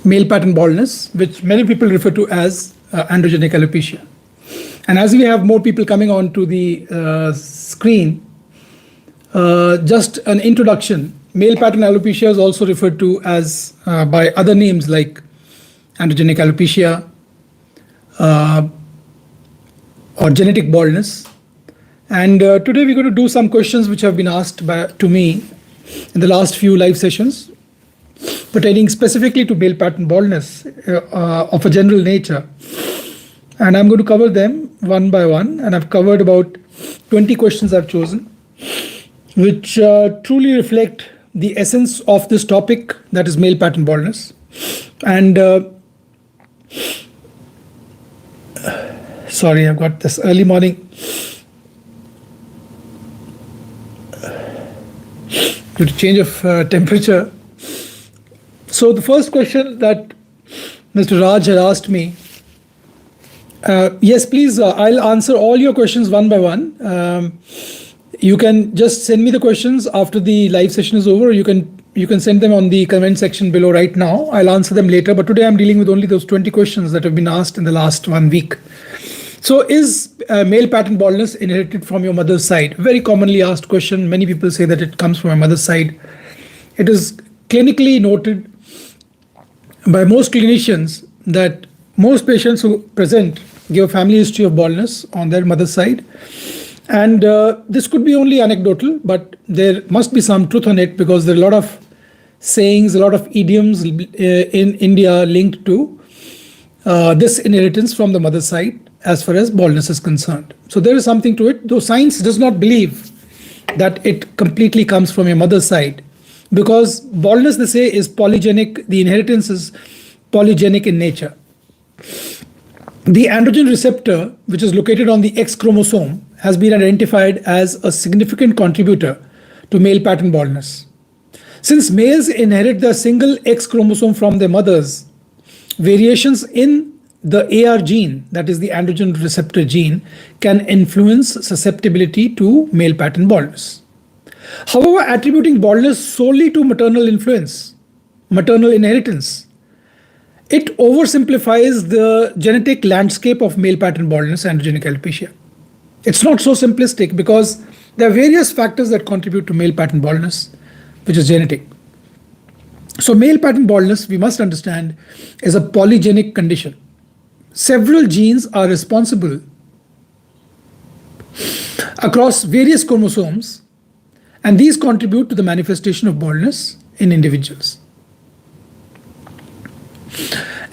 male pattern baldness, which many people refer to as androgenic alopecia. And as we have more people coming onto the screen, just an introduction. Male pattern alopecia is also referred to as by other names like androgenic alopecia or genetic baldness. And today we're going to do some questions which have been asked to me in the last few live sessions pertaining specifically to male pattern baldness of a general nature. And I'm going to cover them one by one. And I've covered about 20 questions I've chosen, which truly reflect the essence of this topic, that is male pattern baldness. And sorry, I've got this early morning due to change of temperature. So the first question that Mr. Raj had asked me, yes, please, I'll answer all your questions one by one. You can just send me the questions after the live session is over. You can send them on the comment section below right now. I'll answer them later. But today I'm dealing with only those 20 questions that have been asked in the last 1 week. So is male pattern baldness inherited from your mother's side? Very commonly asked question. Many people say that it comes from my mother's side. It is clinically noted by most clinicians that most patients who present give a family history of baldness on their mother's side. And this could be only anecdotal, but there must be some truth on it because there are a lot of sayings, a lot of idioms in India linked to this inheritance from the mother's side as far as baldness is concerned. So there is something to it, though science does not believe that it completely comes from your mother's side, because baldness, they say, is polygenic. The inheritance is polygenic in nature. The androgen receptor, which is located on the X chromosome, has been identified as a significant contributor to male pattern baldness. Since males inherit the single X chromosome from their mothers, variations in the AR gene, that is the androgen receptor gene, can influence susceptibility to male pattern baldness. However, attributing baldness solely to maternal influence, maternal inheritance, it oversimplifies the genetic landscape of male pattern baldness, androgenic alopecia. It's not so simplistic because there are various factors that contribute to male pattern baldness, which is genetic. So male pattern baldness, we must understand, is a polygenic condition. Several genes are responsible across various chromosomes, and these contribute to the manifestation of baldness in individuals.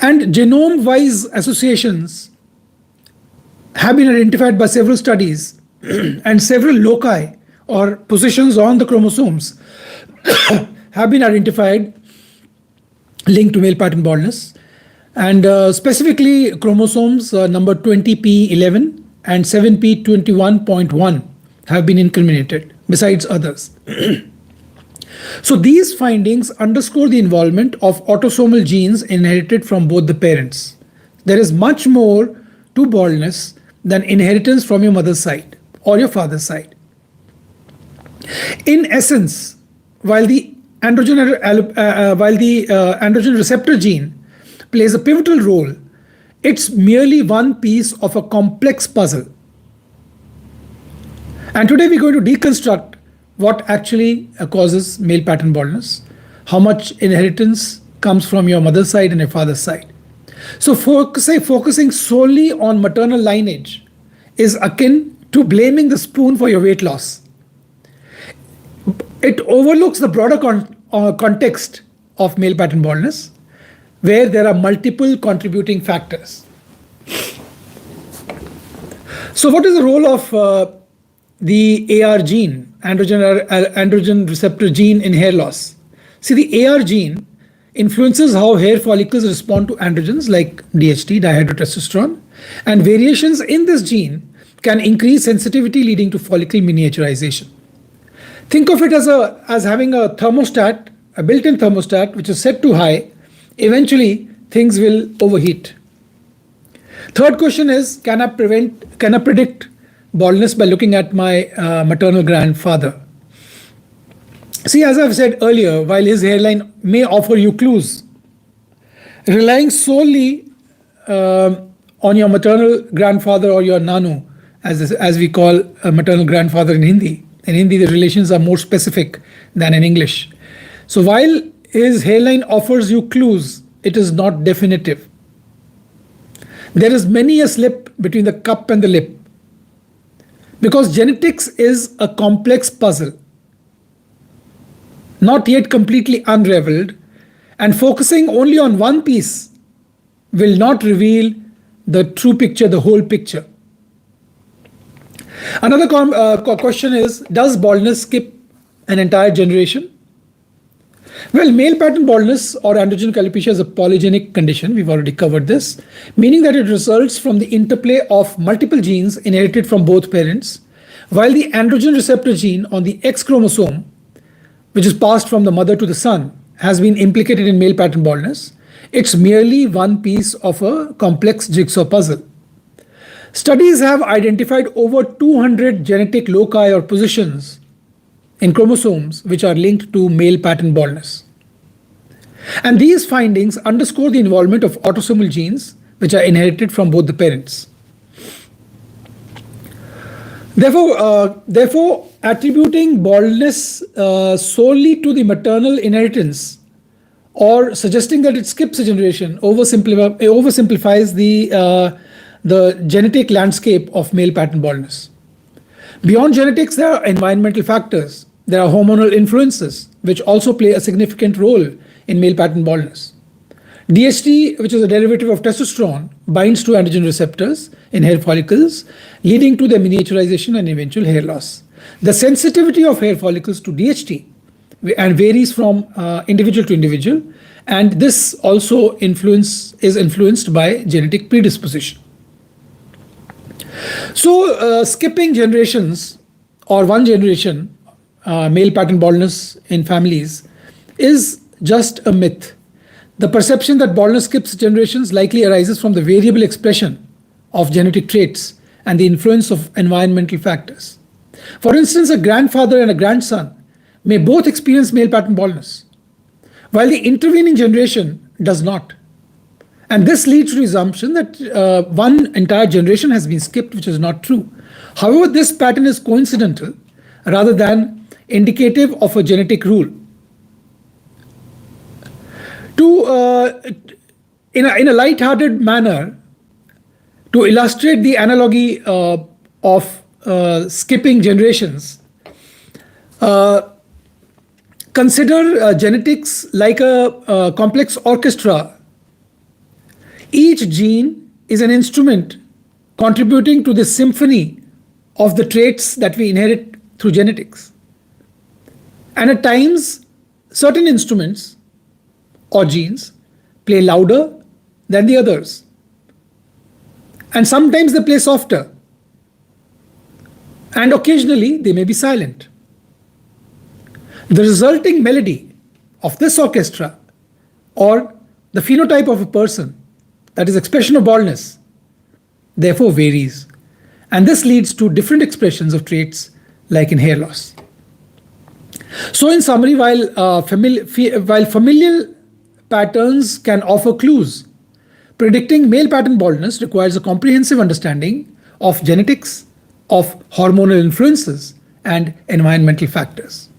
And genome-wise associations have been identified by several studies and several loci or positions on the chromosomes have been identified linked to male pattern baldness. And specifically chromosomes number 20p11 and 7p21.1 have been incriminated, besides others. So these findings underscore the involvement of autosomal genes inherited from both the parents. There is much more to baldness than inheritance from your mother's side or your father's side. In essence, while the androgen receptor gene plays a pivotal role, it's merely one piece of a complex puzzle. And today we're going to deconstruct what actually causes male pattern baldness, how much inheritance comes from your mother's side and your father's side. So focusing solely on maternal lineage is akin to blaming the spoon for your weight loss. It overlooks the broader context of male pattern baldness, where there are multiple contributing factors. So what is the role of the AR gene, androgen receptor gene, in hair loss? See, the AR gene influences how hair follicles respond to androgens like DHT, dihydrotestosterone, and variations in this gene can increase sensitivity, leading to follicle miniaturization. Think of it as having a thermostat, a built-in thermostat, which is set to high. Eventually, things will overheat. Third question is, can I predict baldness by looking at my maternal grandfather? See, as I've said earlier, while his hairline may offer you clues, Relying solely on your maternal grandfather or your nanu, as we call a maternal grandfather in Hindi. In Hindi, the relations are more specific than in English. So while his hairline offers you clues, it is not definitive. There is many a slip between the cup and the lip, because genetics is a complex puzzle, not yet completely unraveled, and focusing only on one piece will not reveal the true picture, the whole picture. Another question is, does baldness skip an entire generation? Well, male pattern baldness or androgenetic alopecia is a polygenic condition. We've already covered this, meaning that it results from the interplay of multiple genes inherited from both parents, while the androgen receptor gene on the X chromosome, which is passed from the mother to the son, has been implicated in male pattern baldness. It's merely one piece of a complex jigsaw puzzle. Studies have identified over 200 genetic loci or positions in chromosomes which are linked to male pattern baldness. And these findings underscore the involvement of autosomal genes which are inherited from both the parents. Therefore, attributing baldness solely to the maternal inheritance or suggesting that it skips a generation oversimplifies the genetic landscape of male pattern baldness. Beyond genetics, there are environmental factors. There are hormonal influences, which also play a significant role in male pattern baldness. DHT, which is a derivative of testosterone, binds to androgen receptors in hair follicles, leading to their miniaturization and eventual hair loss. The sensitivity of hair follicles to DHT and varies from individual to individual, and this also is influenced by genetic predisposition. So skipping generations or one generation, male pattern baldness in families, is just a myth. The perception that baldness skips generations likely arises from the variable expression of genetic traits and the influence of environmental factors. For instance, a grandfather and a grandson may both experience male pattern baldness, while the intervening generation does not. And this leads to the assumption that one entire generation has been skipped, which is not true. However, this pattern is coincidental rather than indicative of a genetic rule. In a light-hearted manner, to illustrate the analogy of skipping generations, consider genetics like a complex orchestra. Each gene is an instrument contributing to the symphony of the traits that we inherit through genetics. And at times, certain instruments or genes play louder than the others. And sometimes they play softer. And occasionally they may be silent. The resulting melody of this orchestra or the phenotype of a person, that is expression of baldness, therefore varies. And this leads to different expressions of traits like in hair loss. So in summary, while familial patterns can offer clues, predicting male pattern baldness requires a comprehensive understanding of genetics, of hormonal influences, and environmental factors.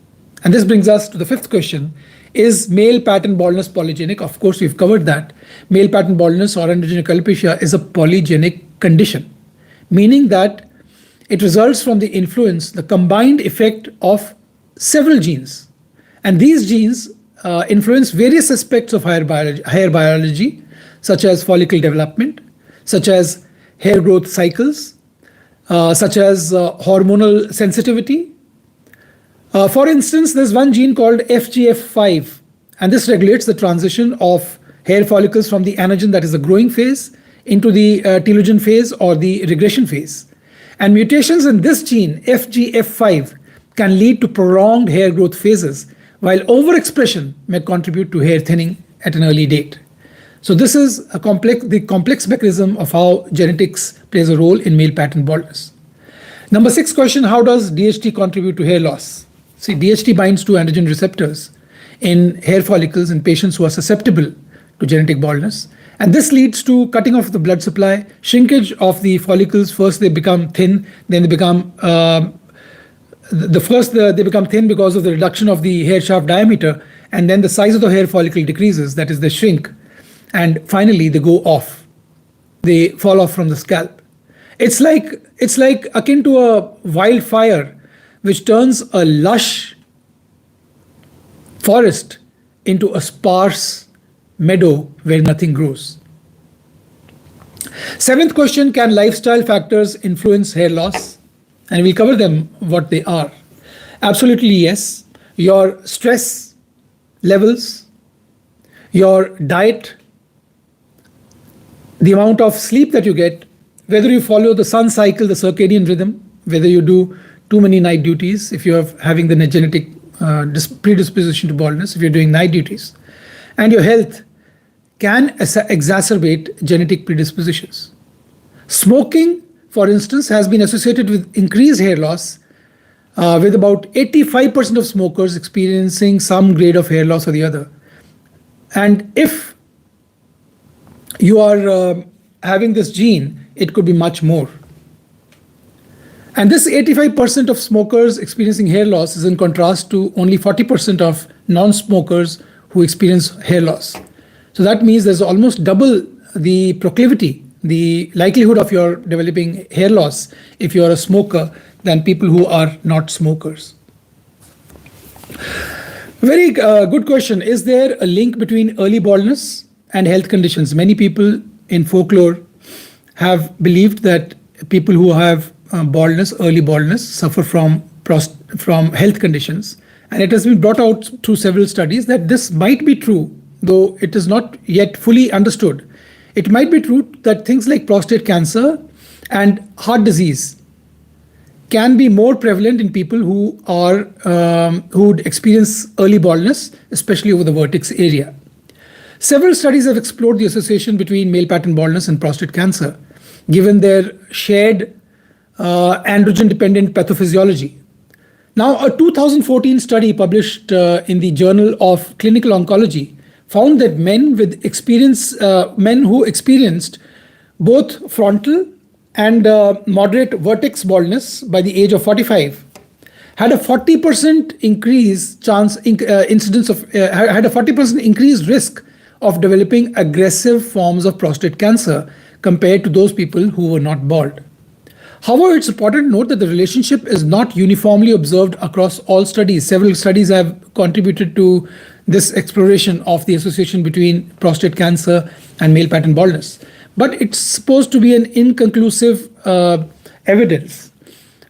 And this brings us to the fifth question. Is male pattern baldness polygenic? Of course, we've covered that. Male pattern baldness or androgenetic alopecia is a polygenic condition, meaning that it results from the influence, the combined effect of several genes. And these genes influence various aspects of hair biology, such as follicle development, such as hair growth cycles, such as hormonal sensitivity. For instance, there's one gene called FGF5, and this regulates the transition of hair follicles from the anagen, that is the growing phase, into the telogen phase or the regression phase. And mutations in this gene, FGF5, can lead to prolonged hair growth phases, while overexpression may contribute to hair thinning at an early date. So this is the complex mechanism of how genetics plays a role in male pattern baldness. Number 6 question, how does DHT contribute to hair loss? See, DHT binds to androgen receptors in hair follicles in patients who are susceptible to genetic baldness. And this leads to cutting off the blood supply, shrinkage of the follicles. First, they become thin, then they become they become thin because of the reduction of the hair shaft diameter, and then the size of the hair follicle decreases, that is, they shrink, and finally they go off. They fall off from the scalp. It's like akin to a wildfire which turns a lush forest into a sparse meadow where nothing grows. Seventh question, can lifestyle factors influence hair loss? And we'll cover them, what they are. Absolutely yes. Your stress levels, your diet, the amount of sleep that you get, whether you follow the sun cycle, the circadian rhythm, whether you do too many night duties, if you're having the genetic predisposition to baldness, if you're doing night duties, and your health can exacerbate genetic predispositions. Smoking, for instance, has been associated with increased hair loss, with about 85% of smokers experiencing some grade of hair loss or the other. And if you are having this gene, it could be much more. And this 85% of smokers experiencing hair loss is in contrast to only 40% of non-smokers who experience hair loss. So that means there's almost double the proclivity, the likelihood of your developing hair loss if you're a smoker than people who are not smokers. Very good question. Is there a link between early baldness and health conditions? Many people in folklore have believed that people who have baldness, early baldness, suffer from health conditions. And it has been brought out through several studies that this might be true, though it is not yet fully understood. It might be true that things like prostate cancer and heart disease can be more prevalent in people who would experience early baldness, especially over the vertex area. Several studies have explored the association between male pattern baldness and prostate cancer, given their shared androgen-dependent pathophysiology. Now, a 2014 study published in the Journal of Clinical Oncology found that men who experienced both frontal and moderate vertex baldness by the age of 45 had a 40% had a 40% increased risk of developing aggressive forms of prostate cancer compared to those people who were not bald. However, it's important to note that the relationship is not uniformly observed across all studies. Several studies have contributed to this exploration of the association between prostate cancer and male pattern baldness. But it's supposed to be an inconclusive evidence.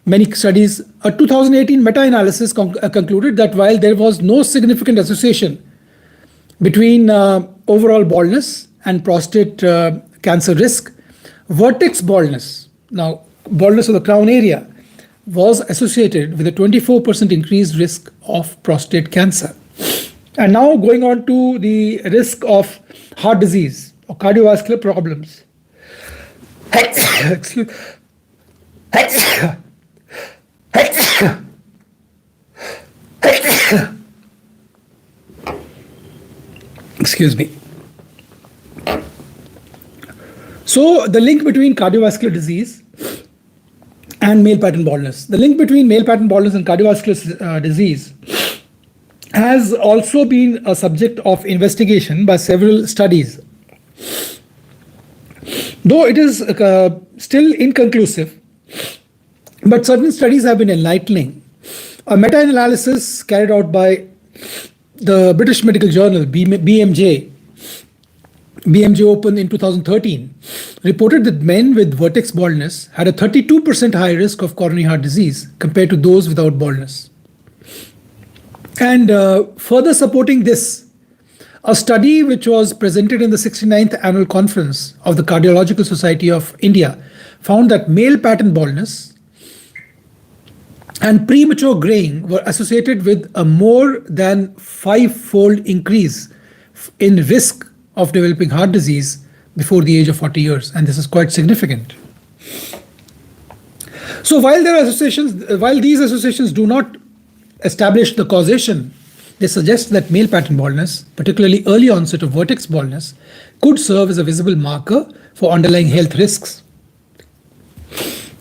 Many studies, a 2018 meta-analysis concluded that while there was no significant association between overall baldness and prostate cancer risk, vertex baldness, now baldness of the crown area, was associated with a 24% increased risk of prostate cancer. And now going on to the risk of heart disease or cardiovascular problems. Excuse me. So the link between cardiovascular disease and male pattern baldness. The link between male pattern baldness and cardiovascular disease has also been a subject of investigation by several studies. Though it is still inconclusive, but certain studies have been enlightening. A meta-analysis carried out by the British Medical Journal, BMJ Open in 2013, reported that men with vertex baldness had a 32% higher risk of coronary heart disease compared to those without baldness. And further supporting this, a study which was presented in the 69th Annual Conference of the Cardiological Society of India found that male pattern baldness and premature graying were associated with a more than 5-fold increase in risk of developing heart disease before the age of 40 years. And this is quite significant. So while these associations do not establish the causation they suggest that male pattern baldness, particularly early onset of vertex baldness, could serve as a visible marker for underlying health risks.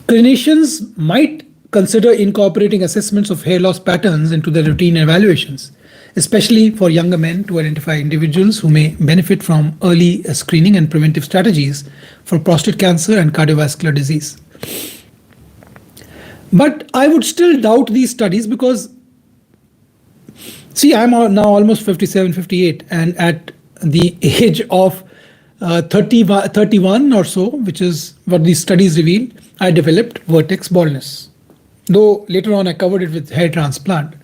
Clinicians might consider incorporating assessments of hair loss patterns into their routine evaluations, especially for younger men, to identify individuals who may benefit from early screening and preventive strategies for prostate cancer and cardiovascular disease. But I would still doubt these studies because, see, I'm now almost 57, 58, and at the age of 31 or so, which is what these studies reveal, I developed vertex baldness. Though later on I covered it with hair transplant.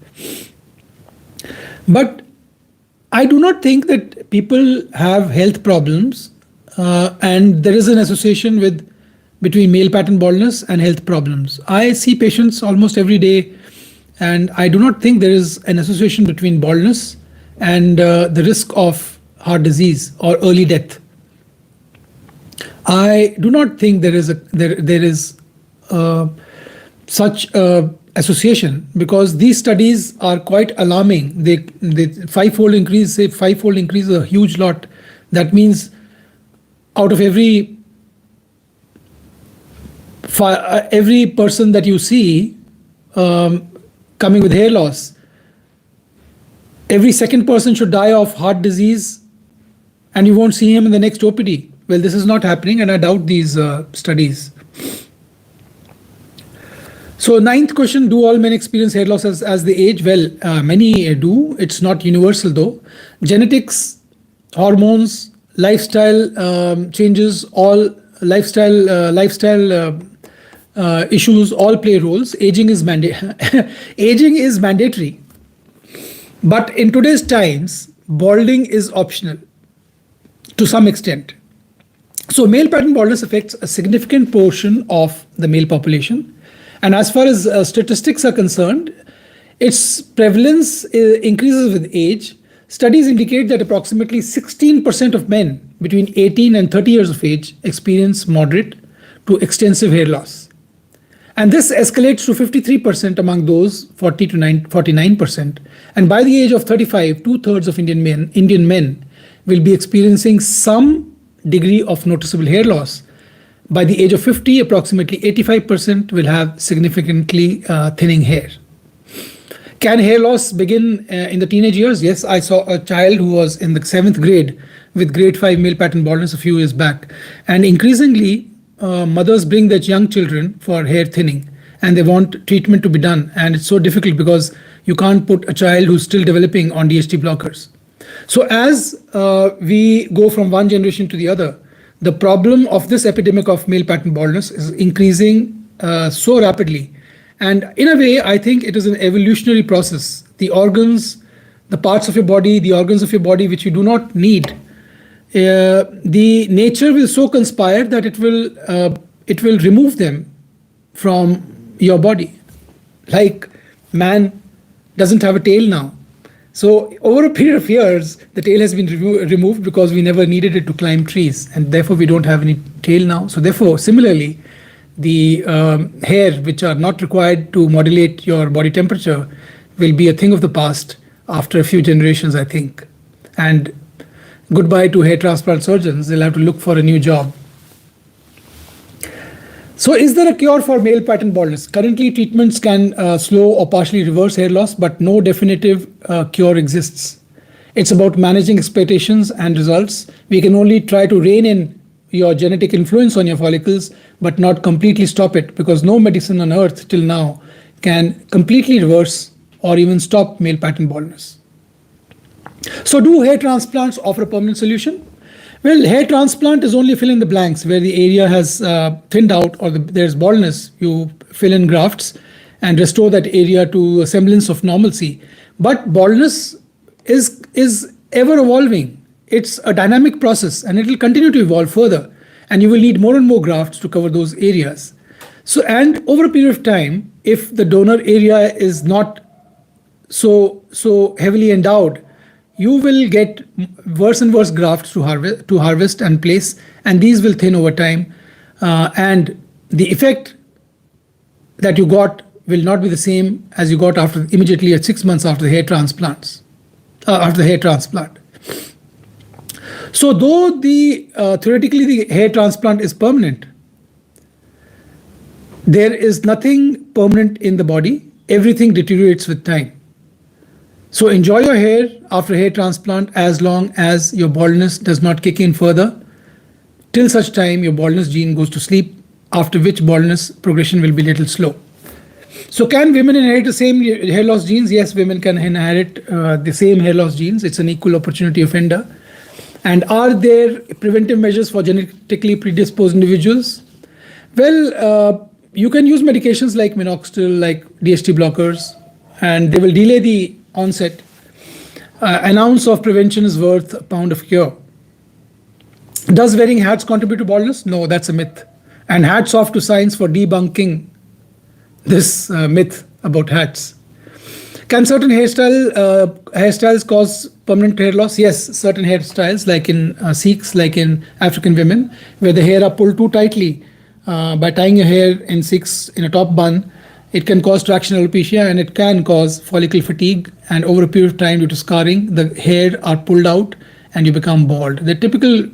But I do not think that people have health problems and there is an association between male pattern baldness and health problems. I see patients almost every day, and I do not think there is an association between baldness and the risk of heart disease or early death. I do not think there is such association, because these studies are quite alarming. They fivefold increase is a huge lot. That means out of every person that you see coming with hair loss, every second person should die of heart disease, and you won't see him in the next OPD. Well, this is not happening, and I doubt these studies. So, ninth question, do all men experience hair loss as they age? Well, many do. It's not universal though. Genetics, hormones, lifestyle changes, all lifestyle issues all play roles. Aging is mandatory. But in today's times, balding is optional to some extent. So male pattern baldness affects a significant portion of the male population. And as far as statistics are concerned, its prevalence increases with age. Studies indicate that approximately 16% of men between 18 and 30 years of age experience moderate to extensive hair loss. And this escalates to 53% among those 40 to 49%. And by the age of 35, 2/3 of Indian men will be experiencing some degree of noticeable hair loss. By the age of 50, approximately 85% will have significantly thinning hair. Can hair loss begin in the teenage years? Yes, I saw a child who was in the 7th grade with grade 5 male pattern baldness a few years back. And increasingly, mothers bring their young children for hair thinning, and they want treatment to be done. And it's so difficult because you can't put a child who's still developing on DHT blockers. So as we go from one generation to the other, the problem of this epidemic of male pattern baldness is increasing so rapidly. And in a way, I think it is an evolutionary process. The organs, the parts of your body, the organs of your body which you do not need, the nature will so conspire that it will remove them from your body. Like man doesn't have a tail now. So over a period of years, the tail has been removed because we never needed it to climb trees, and therefore we don't have any tail now. So therefore, similarly, the hair which are not required to modulate your body temperature will be a thing of the past after a few generations, I think. And goodbye to hair transplant surgeons. They'll have to look for a new job. So is there a cure for male pattern baldness? Currently, treatments can slow or partially reverse hair loss, but no definitive cure exists. It's about managing expectations and results. We can only try to rein in your genetic influence on your follicles, but not completely stop it, because no medicine on earth till now can completely reverse or even stop male pattern baldness. So do hair transplants offer a permanent solution? Well, hair transplant is only fill in the blanks where the area has thinned out or there's baldness. You fill in grafts and restore that area to a semblance of normalcy. But baldness is ever evolving. It's a dynamic process and it will continue to evolve further. And you will need more and more grafts to cover those areas. So, and over a period of time, if the donor area is not so heavily endowed, you will get worse and worse grafts to harvest and place, and these will thin over time. And the effect that you got will not be the same as you got immediately at 6 months after the hair transplants. after the hair transplant. So though theoretically the hair transplant is permanent, there is nothing permanent in the body. Everything deteriorates with time. So enjoy your hair after hair transplant as long as your baldness does not kick in further, till such time your baldness gene goes to sleep, after which baldness progression will be a little slow. So can women inherit the same hair loss genes? Yes, women can inherit the same hair loss genes. It's an equal opportunity offender. And are there preventive measures for genetically predisposed individuals? Well, you can use medications like minoxidil, like DHT blockers, and they will delay the onset. An ounce of prevention is worth a pound of cure. Does wearing hats contribute to baldness? No, that's a myth. And hats off to science for debunking this myth about hats. Can certain hairstyles cause permanent hair loss? Yes, certain hairstyles, like in Sikhs, like in African women, where the hair are pulled too tightly by tying your hair in Sikhs in a top bun, it can cause traction alopecia, and it can cause follicle fatigue. And over a period of time, due to scarring, the hair are pulled out and you become bald. The typical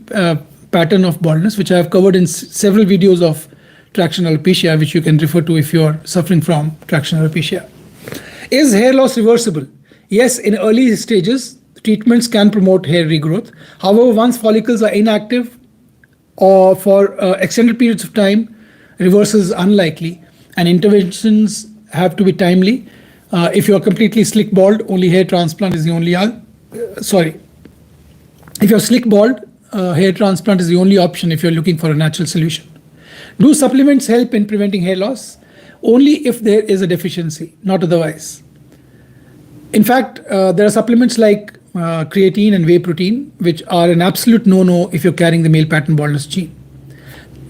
pattern of baldness, which I have covered in several videos of traction alopecia, which you can refer to if you're suffering from traction alopecia. Is hair loss reversible? Yes, in early stages, treatments can promote hair regrowth. However, once follicles are inactive or for extended periods of time, reversal is unlikely, and interventions have to be timely. If you are completely slick bald, only hair transplant is the only If you're slick bald, hair transplant is the only option if you're looking for a natural solution. Do supplements help in preventing hair loss? Only if there is a deficiency, not otherwise. In fact, there are supplements like creatine and whey protein, which are an absolute no-no if you're carrying the male pattern baldness gene.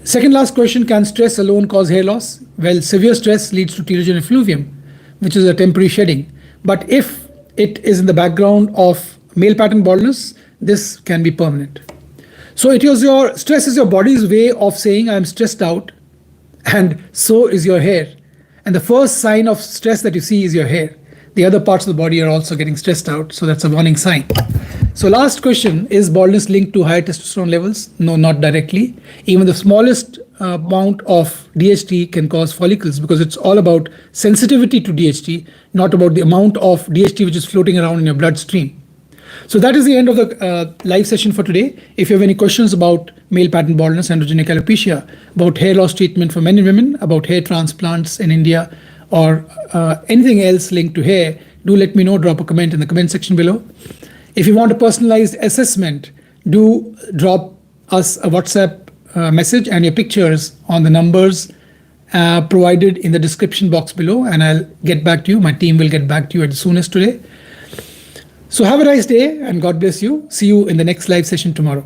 Second last question, can stress alone cause hair loss? Well, severe stress leads to telogen effluvium, which is a temporary shedding. But if it is in the background of male pattern baldness, this can be permanent. So stress is your body's way of saying I'm stressed out, and so is your hair. And the first sign of stress that you see is your hair. The other parts of the body are also getting stressed out, so that's a warning sign. So last question, is baldness linked to higher testosterone levels? No, not directly. Even the smallest amount of DHT can cause follicles, because it's all about sensitivity to DHT, not about the amount of DHT which is floating around in your bloodstream. So that is the end of the live session for today. If you have any questions about male pattern baldness, androgenic alopecia, about hair loss treatment for men and women, about hair transplants in India, or anything else linked to hair, do let me know. Drop a comment in the comment section below. If you want a personalized assessment, do drop us a WhatsApp message and your pictures on the numbers provided in the description box below, and I'll get back to you. My team will get back to you as soon as today. So have a nice day and God bless you. See you in the next live session tomorrow.